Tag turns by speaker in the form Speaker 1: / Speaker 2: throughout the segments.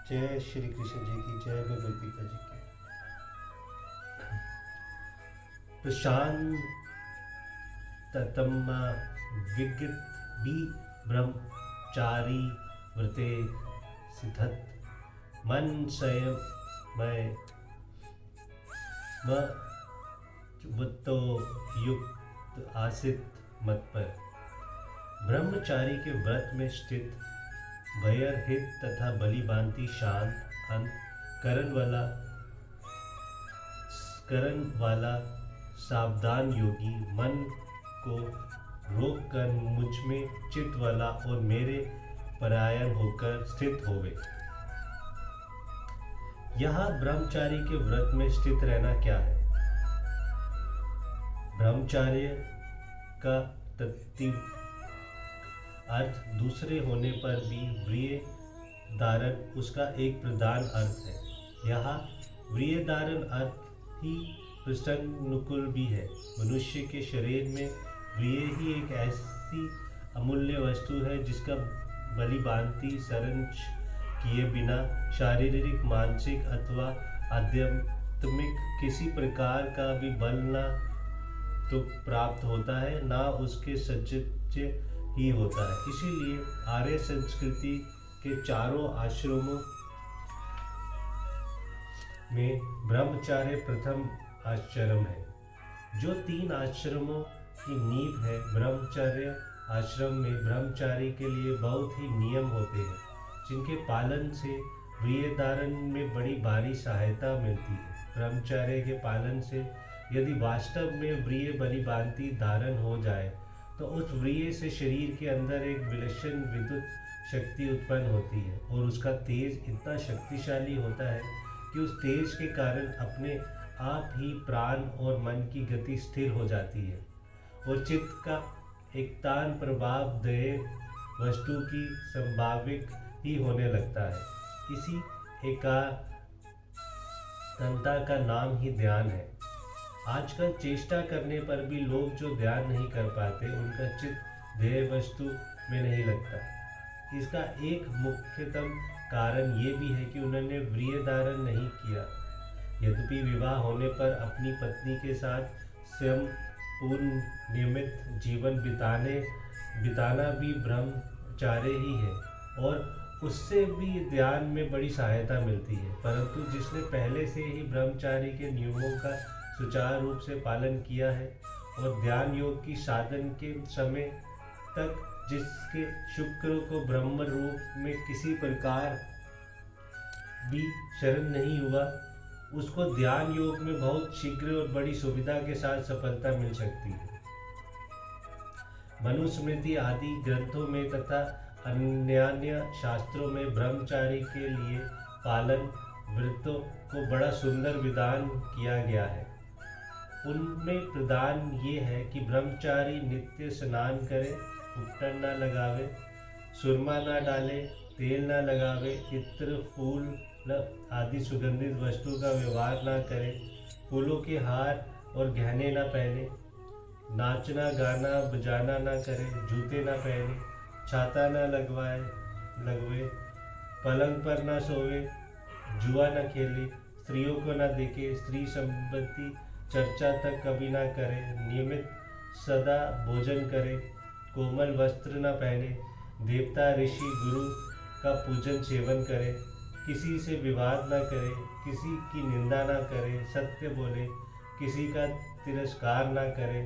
Speaker 1: जय श्री कृष्ण जी की जय, भगवद गीता जी की। प्रशांत ततम विगत भी ब्रह्मचारी व्रते सिद्धत मन संयम मैं वत्तो युक्त आसित मत पर। ब्रह्मचारी के व्रत में स्थित भयर हित तथा बलिभांति शांत अंत करण वाला सावधान योगी मन को रोक कर मुझ में चित्त वाला और मेरे परायण होकर स्थित होवे। यहाँ ब्रह्मचारी के व्रत में स्थित रहना क्या है? ब्रह्मचार्य का तत्व अर्थ दूसरे होने पर भी व्रिय धारण उसका एक प्रधान अर्थ है। यहाँ व्रिय धारण अर्थ ही प्रसंगानुकूल भी है। मनुष्य के शरीर में व्रिय ही एक ऐसी अमूल्य वस्तु है जिसका बलिभांति संरच किए बिना शारीरिक मानसिक अथवा आध्यात्मिक किसी प्रकार का भी बल न तो प्राप्त होता है, ना उसके सज्जय ही होता है। इसीलिए आर्य संस्कृति के चारों आश्रमों में ब्रह्मचार्य प्रथम आश्रम है। जो 3 आश्रमों की नींव है, ब्रह्मचर्य आश्रम में ब्रह्मचारी के लिए बहुत ही नियम होते हैं, जिनके पालन से व्रिय धारण में बड़ी भारी सहायता मिलती है। ब्रह्मचर्य के पालन से यदि वास्तव में व्रिय बलिभांति धारण हो जाए तो उस व्रिय से शरीर के अंदर एक विलक्षण विद्युत शक्ति उत्पन्न होती है और उसका तेज इतना शक्तिशाली होता है कि उस तेज के कारण अपने आप ही प्राण और मन की गति स्थिर हो जाती है और चित्त का एकतान प्रभाव देय वस्तु की संभाविक ही होने लगता है। इसी एकांतता का नाम ही ध्यान है। आजकल चेष्टा करने पर भी लोग जो ध्यान नहीं कर पाते, उनका चित्त ध्येय वस्तु में नहीं लगता। इसका एक मुख्यतम कारण ये भी है कि उन्होंने व्रिय धारण नहीं किया। यद्यपि विवाह होने पर अपनी पत्नी के साथ स्वयं पूर्ण नियमित जीवन बिताना भी ब्रह्मचार्य ही है और उससे भी ध्यान में बड़ी सहायता मिलती है। परंतु जिसने पहले से ही ब्रह्मचार्य के नियमों का सुचारू रूप से पालन किया है और ध्यान योग की साधन के समय तक जिसके शुक्र को ब्रह्म रूप में किसी प्रकार भी शरण नहीं हुआ, उसको ध्यान योग में बहुत शीघ्र और बड़ी सुविधा के साथ सफलता मिल सकती है। मनुस्मृति आदि ग्रंथों में तथा अन्य शास्त्रों में ब्रह्मचारी के लिए पालन व्रतों को बड़ा सुंदर विधान किया गया है। उनमें प्रधान ये है कि ब्रह्मचारी नित्य स्नान करे, उपटन न लगावे, सुरमा न डाले, तेल न लगावे, इत्र फूल आदि सुगंधित वस्तु का व्यवहार न करे, फूलों के हार और गहने न पहने, नाचना गाना बजाना न करे, जूते न पहने, छाता न लगवे, पलंग पर न सोवे, जुआ न खेले, स्त्रियों को न देखे, स्त्री संबंधी चर्चा तक कभी न करे, नियमित सदा भोजन करे, कोमल वस्त्र न पहने, देवता ऋषि गुरु का पूजन सेवन करे, किसी से विवाद न करे, किसी की निंदा न करे, सत्य बोले, किसी का तिरस्कार न करे,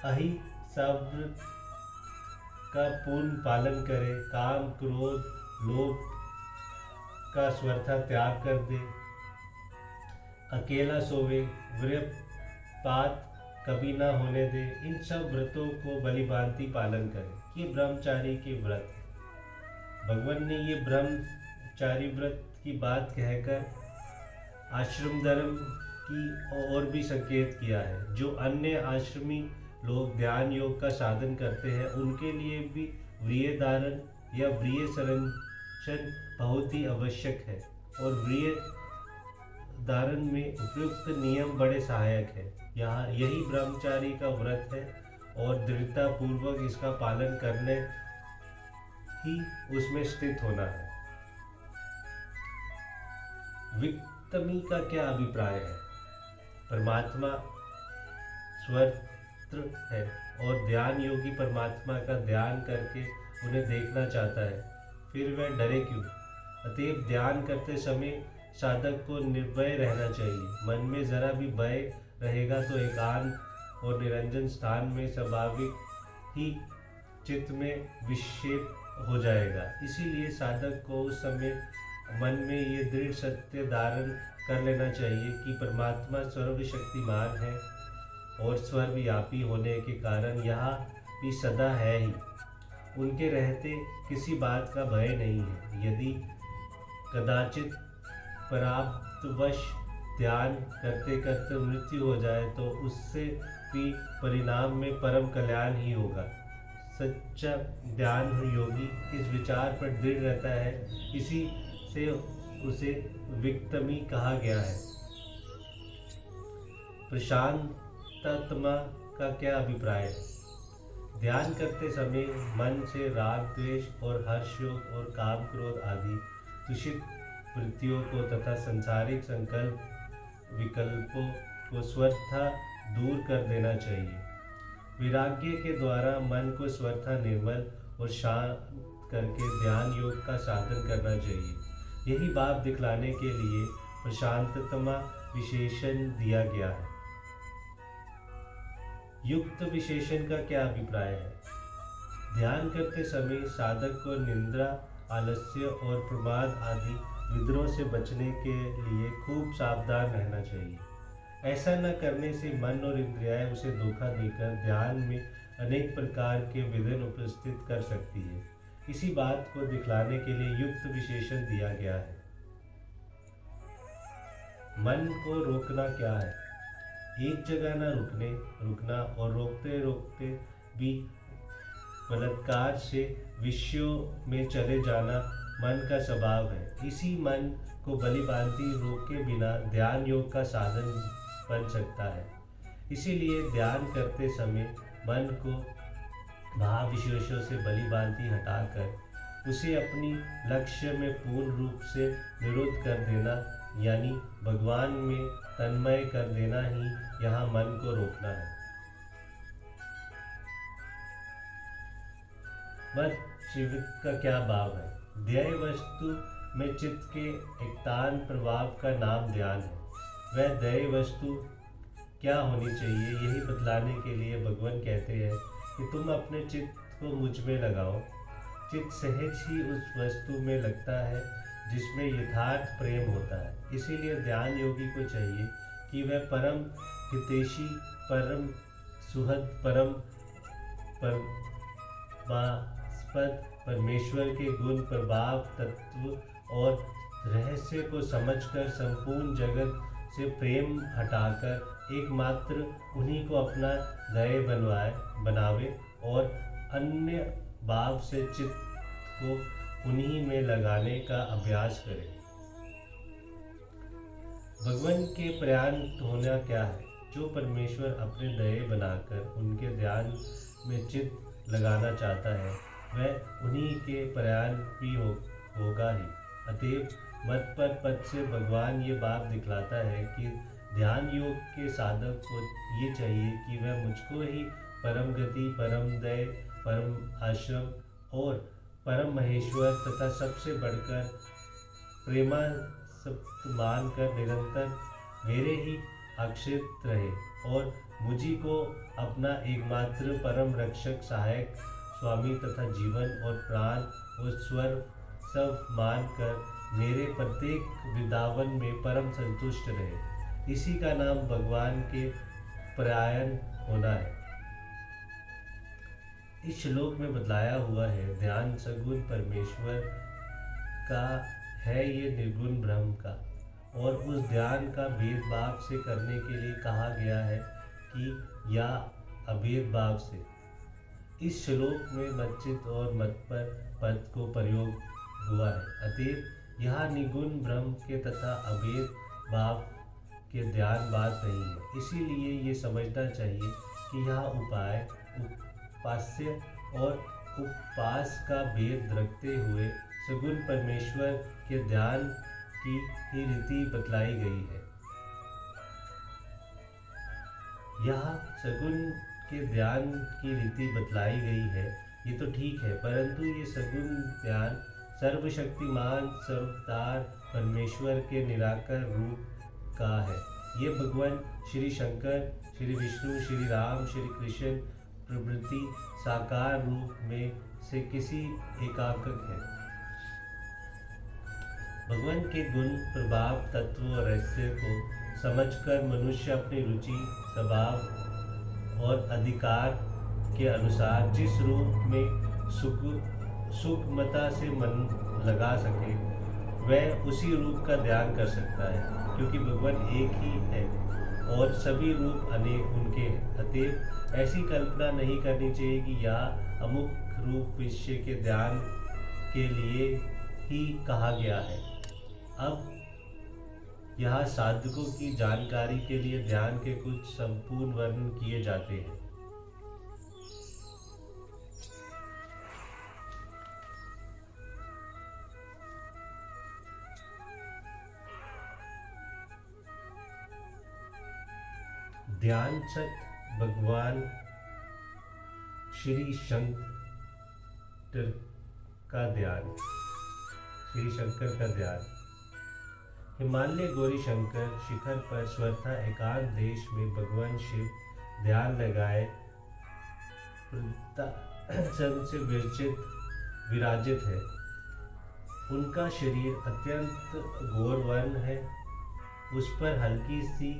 Speaker 1: अहिंसा का पूर्ण पालन करे, काम क्रोध लोभ का स्वर्थता त्याग कर दे, अकेला सोवे, व्रतपात कभी ना होने दे। इन सब व्रतों को बलिभांति पालन करे। ये ब्रह्मचारी के व्रत है। भगवान ने ये ब्रह्मचारी व्रत की बात कहकर आश्रम धर्म की और भी संकेत किया है। जो अन्य आश्रमी लोग ध्यान योग का साधन करते हैं, उनके लिए भी व्रिय धारण या व्रिय संरक्षण बहुत ही आवश्यक है और व्रिय धारण में उपयुक्त नियम बड़े सहायक है। यहाँ यही ब्रह्मचारी का व्रत है और दृढ़ता पूर्वक इसका पालन करने ही उसमें स्थित होना है। विक्तमी का क्या अभिप्राय है? परमात्मा स्वतंत्र है और ध्यान योगी परमात्मा का ध्यान करके उन्हें देखना चाहता है, फिर वह डरे क्यों? अतएव ध्यान करते समय साधक को निर्भय रहना चाहिए। मन में जरा भी भय रहेगा तो एकांत और निरंजन स्थान में स्वाभाविक ही चित्त में विक्षेप हो जाएगा। इसीलिए साधक को उस समय मन में ये दृढ़ सत्य धारण कर लेना चाहिए कि परमात्मा सर्वशक्तिमान है और सर्वव्यापी होने के कारण यहाँ भी सदा है ही। उनके रहते किसी बात का भय नहीं है। यदि कदाचित प्रारब्धवश ध्यान करते करते मृत्यु हो जाए तो उससे भी परिणाम में परम कल्याण ही होगा। सच्चा ध्यान योगी इस विचार पर दृढ़ रहता है, इसी से उसे विक्तमी कहा गया है। प्रशांतात्मा का क्या अभिप्राय है? ध्यान करते समय मन से राग द्वेष और हर्ष योग और काम क्रोध आदि दूषित वृत्तियों को तथा सांसारिक संकल्प विकल्पों को स्वतः दूर कर देना चाहिए। वैराग्य के द्वारा मन को स्वतः निर्मल और शांत करके ध्यान योग का साधन करना चाहिए। यही भाव दिखलाने के लिए प्रशांततमा विशेषण दिया गया है। युक्त विशेषण का क्या अभिप्राय है? ध्यान करते समय साधक को निद्रा, आलस्य और प्रमाद आदि विद्रोह से बचने के लिए खूब सावधान रहना चाहिए। ऐसा न करने से मन और इंद्रियाएं उसे धोखा देकर ध्यान में अनेक प्रकार के विघ्न उपस्थित कर सकती है। इसी बात को दिखलाने के लिए युक्त विशेषण दिया गया है। मन को रोकना क्या है? एक जगह न रुकना और रोकते रोकते भी बलात्कार से विषयों में चले जाना मन का स्वभाव है। इसी मन को भलीभांति रोके बिना ध्यान योग का साधन बन सकता है। इसीलिए ध्यान करते समय मन को भाव विशेषों से भलीभांति हटाकर उसे अपनी लक्ष्य में पूर्ण रूप से निरुद्ध कर देना, यानी भगवान में तन्मय कर देना ही यहाँ मन को रोकना है। मत जीवित का क्या भाव है? ध्येय वस्तु में चित्त के एकांत प्रभाव का नाम ध्यान है। वह ध्येय वस्तु क्या होनी चाहिए, यही बतलाने के लिए भगवान कहते हैं कि तुम अपने चित्त को मुझ में लगाओ। चित्त सहज ही उस वस्तु में लगता है जिसमें यथार्थ प्रेम होता है। इसीलिए ध्यान योगी को चाहिए कि वह परम हितैषी, परम सुहद, परम परमास्पद परमेश्वर के गुण, प्रभाव, तत्व और रहस्य को समझकर संपूर्ण जगत से प्रेम हटाकर एकमात्र उन्हीं को अपना ध्येय बनावे और अन्य भाव से चित्त को उन्हीं में लगाने का अभ्यास करें। भगवान के प्रयाण होना क्या है? जो परमेश्वर अपने ध्येय बनाकर उनके ध्यान में चित्त लगाना चाहता है वह उन्हीं के प्रयाण भी होगा ही। अतएव मत पर पद से भगवान ये बात दिखलाता है कि ध्यान योग के साधक को ये चाहिए कि वह मुझको ही परम गति, परम दय, परम आश्रम और परम महेश्वर तथा सबसे बढ़कर प्रेमासक्त मानकर निरंतर मेरे ही आश्रित रहे और मुझी को अपना एकमात्र परम रक्षक, सहायक, स्वामी तथा जीवन और प्राण और स्वर सब मानकर मेरे प्रत्येक वृंदावन में परम संतुष्ट रहे। इसी का नाम भगवान के प्रयाण होना है। इस श्लोक में बतलाया हुआ है ध्यान सगुण परमेश्वर का है, ये निर्गुण ब्रह्म का, और उस ध्यान का भेदभाव से करने के लिए कहा गया है कि या अभेद भाव से। इस श्लोक में मच्चित और मत पर पद को प्रयोग हुआ है। अतएव यहाँ निगुण ब्रह्म के तथा अभेद भाव के ध्यान बात नहीं है। इसीलिए ये समझना चाहिए कि यह उपाय उपास्य और उपवास का भेद रखते हुए सगुण परमेश्वर के ध्यान की ही रीति बतलाई गई है। यहाँ सगुण के ध्यान की रीति बतलाई गई है, ये तो ठीक है, परंतु ये सगुण ध्यान सर्वशक्तिमान सर्वदार परमेश्वर के निराकार रूप का है। ये भगवान श्री शंकर, श्री विष्णु, श्री राम, श्री कृष्ण प्रभृति साकार रूप में से किसी एकांक है। भगवान के गुण, प्रभाव, तत्व और रहस्य को समझकर मनुष्य अपनी रुचि, स्वभाव और अधिकार के अनुसार जिस रूप में सुगमता से मन लगा सके, वह उसी रूप का ध्यान कर सकता है, क्योंकि भगवान एक ही है और सभी रूप अनेक उनके हैं। अतएव ऐसी कल्पना नहीं करनी चाहिए कि यह अमुक रूप विषय के ध्यान के लिए ही कहा गया है। अब यहाँ साधकों की जानकारी के लिए ध्यान के कुछ संपूर्ण वर्णन किए जाते हैं। ध्यान सत भगवान श्री शंकर का ध्यान। श्री शंकर का ध्यान हिमालय गौरी शंकर शिखर पर स्वतः एकांत देश में भगवान शिव ध्यान लगाए प्रताप से विराजित है। उनका शरीर अत्यंत गौर वर्ण है, उस पर हल्की सी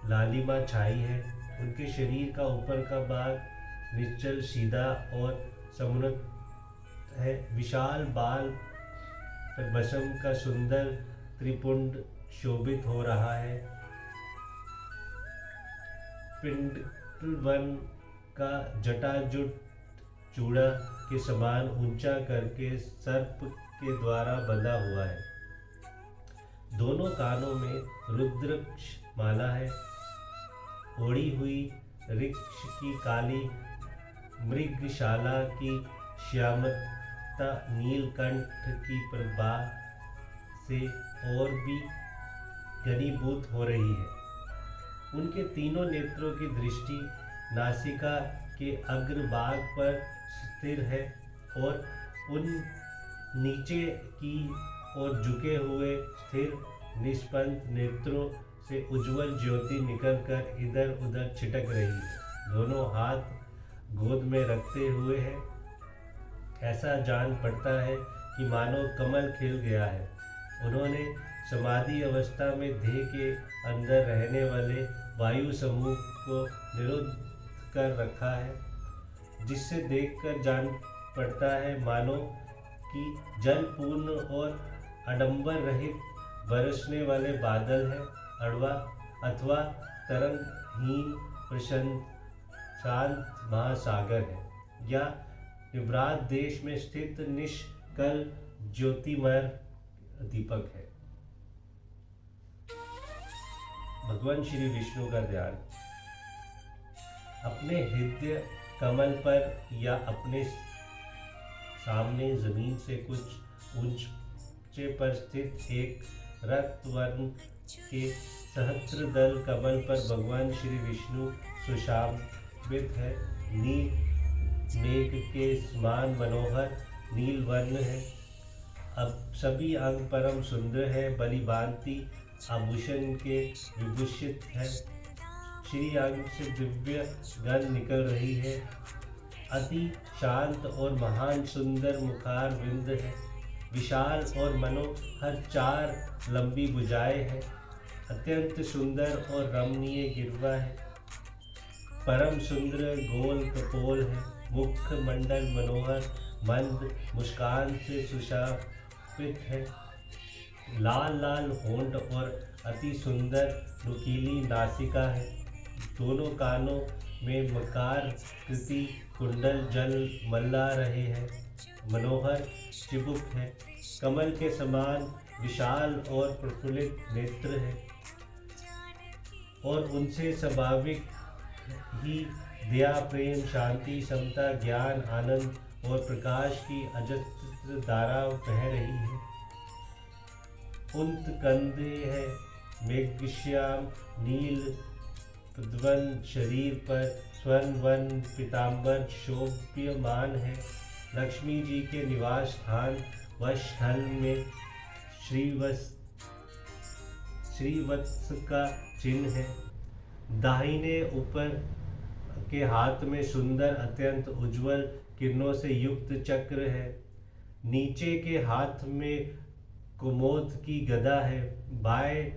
Speaker 1: लालिमा छाई है। उनके शरीर का ऊपर का भाग निश्चल सीधा और समुन्नत है। विशाल बाल पर भस्म का सुंदर त्रिपुंड शोभित हो रहा है। पिंडवन का जटाजुट चूड़ा के समान ऊंचा करके सर्प के द्वारा बंधा हुआ है। दोनों कानों में रुद्राक्ष माला है। ओढ़ी हुई वृक्ष की काली मृगशाला की श्यामता नीलकंठ की प्रभा से और भी घनीभूत हो रही है। उनके तीनों नेत्रों की दृष्टि नासिका के अग्रभाग पर स्थिर है और उन नीचे की ओर झुके हुए स्थिर निष्पन्द नेत्रों से उज्जवल ज्योति निकलकर इधर उधर छिटक रही है। दोनों हाथ गोद में रखते हुए है। ऐसा जान पड़ता है कि मानो कमल खिल गया है। उन्होंने समाधि अवस्था में देह के अंदर रहने वाले वायु समूह को निरुद्ध कर रखा है, जिससे देखकर जान पड़ता है मानो कि जल पूर्ण और आडंबर रहित बरसने वाले बादल है अथवा तरंगहीन प्रशांत महासागर है, या निवृत्त देश में स्थित निष्कल ज्योतिमय दीपक है। भगवान श्री विष्णु का ध्यान अपने हृदय कमल पर या अपने सामने जमीन से कुछ ऊंचे पर स्थित एक रक्तवर्ण के सहस्त्रदल कमल पर भगवान श्री विष्णु सुशोभित है। नील मेघ के समान मनोहर नील वर्ण है। अब सभी अंग परम सुंदर है, बलि भांति आभूषण के विभूषित है। श्री अंग से दिव्य गंध निकल रही है। अति शांत और महान सुंदर मुखार विंद है। विशाल और मनोहर चार लंबी भुजाएं हैं। अत्यंत सुंदर और रमणीय गिरवा है। परम सुंदर गोल कपोल है। मुख मंडल मनोहर मंद मुस्कान से सुशोभित है। लाल लाल होंठ और अति सुंदर नुकीली नासिका है। दोनों कानों में मकार कृति कुंडल जल मल्ला रहे हैं। मनोहर चिबुक है। कमल के समान विशाल और प्रफुल्लित नेत्र है और उनसे स्वाभाविक ही दया, प्रेम, शांति, समता, ज्ञान, आनंद और प्रकाश की अजस्र धारा बह रही है। उन्त कंधे है, मेघश्याम नील प्रद्वन शरीर पर स्वर्ण वन पीताम्बर शोभ्यमान है। लक्ष्मी जी के निवास स्थान वक्षस्थल में श्रीवत्स का चिन्ह है। दाहिने ऊपर के हाथ में सुंदर अत्यंत उज्जवल किरणों से युक्त चक्र है। नीचे के हाथ में कुमोद की गदा है। बाएं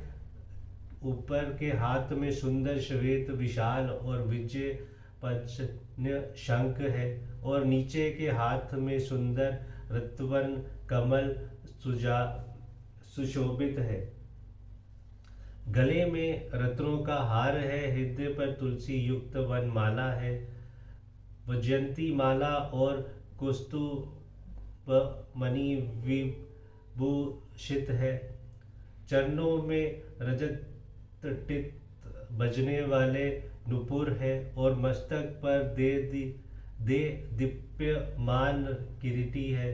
Speaker 1: ऊपर के हाथ में सुंदर श्वेत विशाल और विजय पंचन्य शंख है और नीचे के हाथ में सुंदर रत्नवर्ण कमल सुशोभित है। गले में रत्नों का हार है। हृदय पर तुलसी युक्त वनमाला है। वैजयंती माला और कौस्तुभ मणि विभूषित है। चरणों में रजत टित बजने वाले नुपुर है और मस्तक पर दे दीप्यमान किरीटी है।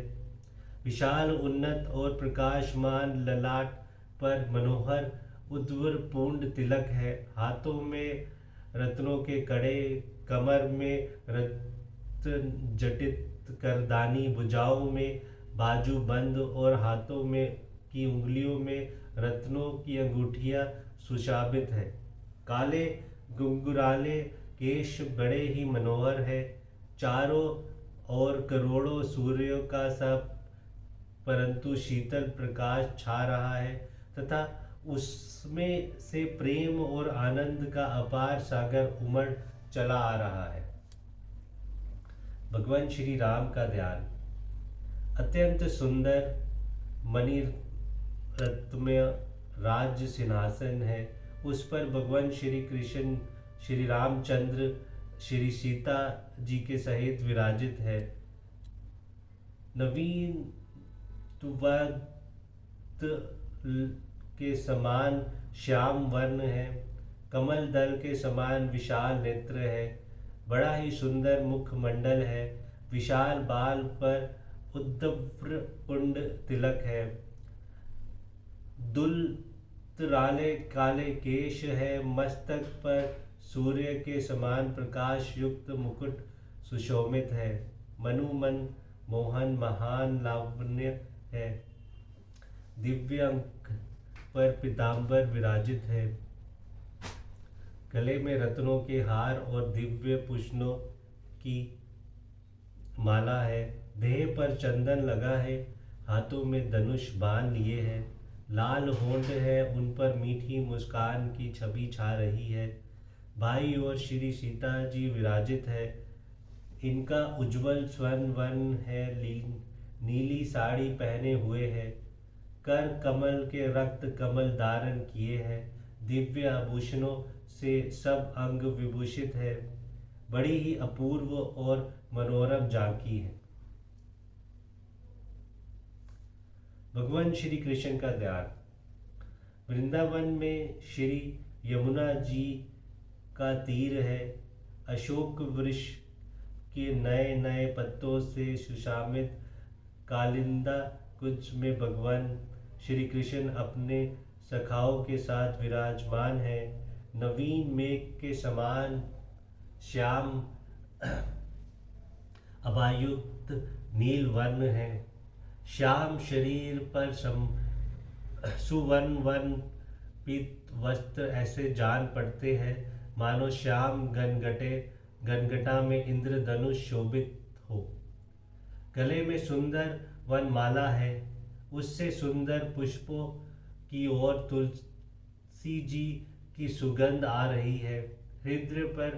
Speaker 1: विशाल उन्नत और प्रकाशमान ललाट पर मनोहर उद्वरपूर्ण तिलक है। हाथों में रत्नों के कड़े, कमर में रत्न जटित करदानी, भुजाओं में बाजूबंद और हाथों में की उंगलियों में रत्नों की अंगूठियां सुशोभित है। काले घुंघराले केश बड़े ही मनोहर है। चारों ओर करोड़ों सूर्यों का सा परंतु शीतल प्रकाश छा रहा है तथा उसमें से प्रेम और आनंद का अपार सागर उमड़ चला आ रहा है। भगवान श्री राम का ध्यान। अत्यंत सुंदर मणिरत्नमय राज्य सिंहासन है। उस पर भगवान श्री कृष्ण, श्री रामचंद्र, श्री सीता जी के सहित विराजित है। नवीन तुवत के समान श्याम वर्ण है। कमल दल के समान विशाल नेत्र है। बड़ा ही सुंदर मुखमंडल है। विशाल बाल पर उद्दव्र पुंड तिलक है। दुलतराले काले केश है। मस्तक पर सूर्य के समान प्रकाश युक्त मुकुट सुशोभित है। मनुमन मोहन महान लावण्य है। दिव्य अंक पर पीताम्बर विराजित है। गले में रत्नों के हार और दिव्य पुष्पों की माला है। देह पर चंदन लगा है। हाथों में धनुष बाण लिए है। लाल होंठ है, उन पर मीठी मुस्कान की छवि छा रही है। बाई और श्री सीता जी विराजित है। इनका उज्जवल स्वर्ण वर्ण है। नीली साड़ी पहने हुए है। कर कमल के रक्त कमल धारण किए हैं। दिव्य आभूषणों से सब अंग विभूषित है। बड़ी ही अपूर्व और मनोरम झांकी है। भगवान श्री कृष्ण का ध्यान। वृंदावन में श्री यमुना जी का तीर है। अशोक वृक्ष के नए नए पत्तों से सुशोभित कालिंदा कुंज में भगवान श्री कृष्ण अपने सखाओं के साथ विराजमान है। नवीन मेघ के समान श्याम अभायुक्त नील वर्ण है। श्याम शरीर पर सुवर्ण वर्ण पीत वस्त्र ऐसे जान पड़ते हैं मानो श्याम गनगटा में इंद्रधनुष शोभित हो। गले में सुंदर वनमाला है। उससे सुंदर पुष्पों की ओर तुलसी जी की सुगंध आ रही है। हृदय पर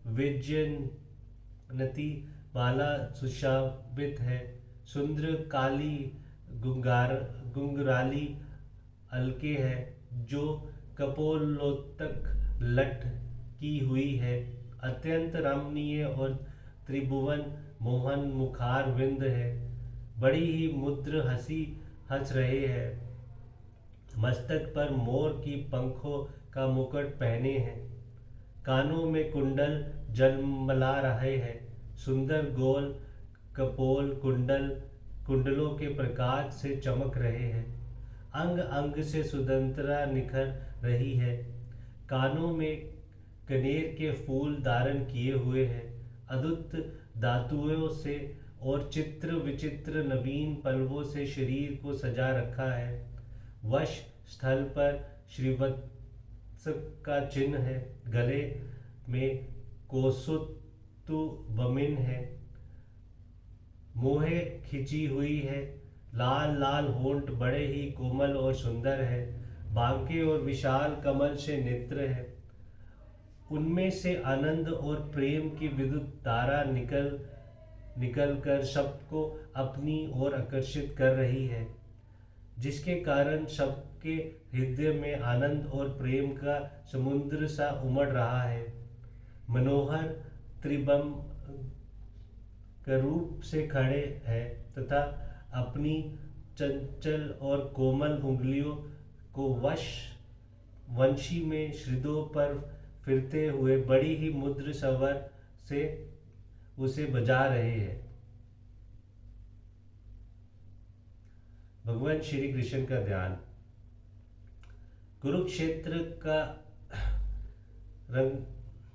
Speaker 1: वैजयंती माला सुशोभित है। सुंदर काली घुंघराली अलके है जो कपोलोत्तक लट की हुई है। अत्यंत रमणीय और त्रिभुवन मोहन मुखार विंद है। बड़ी ही मुद्र हंसी हंस रहे हैं। मस्तक पर मोर की पंखों का मुकुट पहने हैं। कानों में कुंडल जलमला रहे हैं। सुंदर गोल कपोल कुंडलों के प्रकाश से चमक रहे हैं। अंग अंग से सुंदरता निखर रही है। कानों में कनेर के फूल धारण किए हुए हैं। अद्भुत धातुओं से और चित्र विचित्र नवीन पल्लवों से शरीर को सजा रखा है। वश स्थल पर श्रीवत्स का चिन्ह है। गले में कोसुतु बमिन है। मोहे खिंची हुई है। लाल लाल होंठ बड़े ही कोमल और सुंदर है। बांके और विशाल कमल से नेत्र है। उनमें से आनंद और प्रेम की विद्युत धारा निकल कर सबको अपनी ओर आकर्षित कर रही है, जिसके कारण सबके हृदय में आनंद और प्रेम का समुद्र सा उमड़ रहा है। मनोहर त्रिबंब के रूप से खड़े हैं तथा अपनी चंचल और कोमल उंगलियों को वंशी में हृदयों पर फिरते हुए बड़ी ही मुद्र स्वर से उसे बजा रहे हैं। भगवान श्री कृष्ण का ध्यान। कुरुक्षेत्र का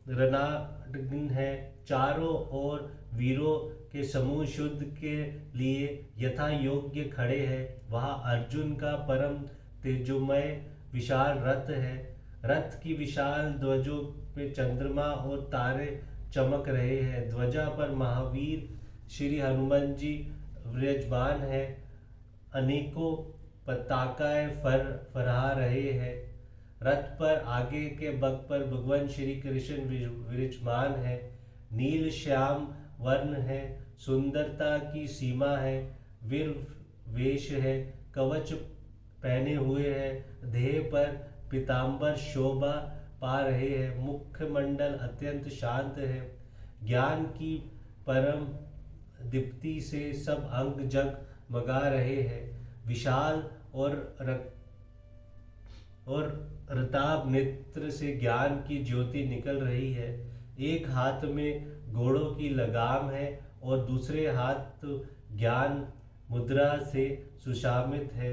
Speaker 1: रणांगन है। चारों ओर वीरों के समूह युद्ध के लिए यथा योग्य खड़े हैं। वहाँ अर्जुन का परम तेजोमय विशाल रथ है। रथ की विशाल ध्वजों में चंद्रमा और तारे चमक रहे हैं। ध्वजा पर महावीर श्री हनुमान जी विराजमान है। अनेकों पताकाएं फहरा रहे हैं। रथ पर आगे के बग पर भगवान श्री कृष्ण विराजमान है। नील श्याम वर्ण है। सुंदरता की सीमा है। वीर वेश है। कवच पहने हुए है। देह पर पीतांबर शोभा पा रहे हैं। मुखमंडल अत्यंत शांत है। ज्ञान की परम दीप्ति से सब अंग जगमगा रहे हैं। विशाल और रताब नेत्र से ज्ञान की ज्योति निकल रही है। एक हाथ में घोड़ों की लगाम है और दूसरे हाथ ज्ञान मुद्रा से सुशोभित है।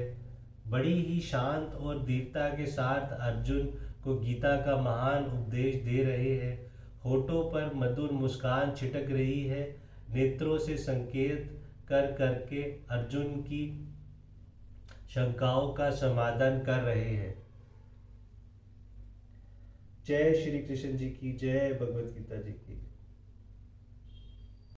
Speaker 1: बड़ी ही शांत और दृढ़ता के साथ अर्जुन को गीता का महान उपदेश दे रहे हैं। होठों पर मधुर मुस्कान छिटक रही है। नेत्रों से संकेत करके अर्जुन की शंकाओं का समाधान कर रहे हैं। जय श्री कृष्ण जी की जय। भगवत गीता जी की।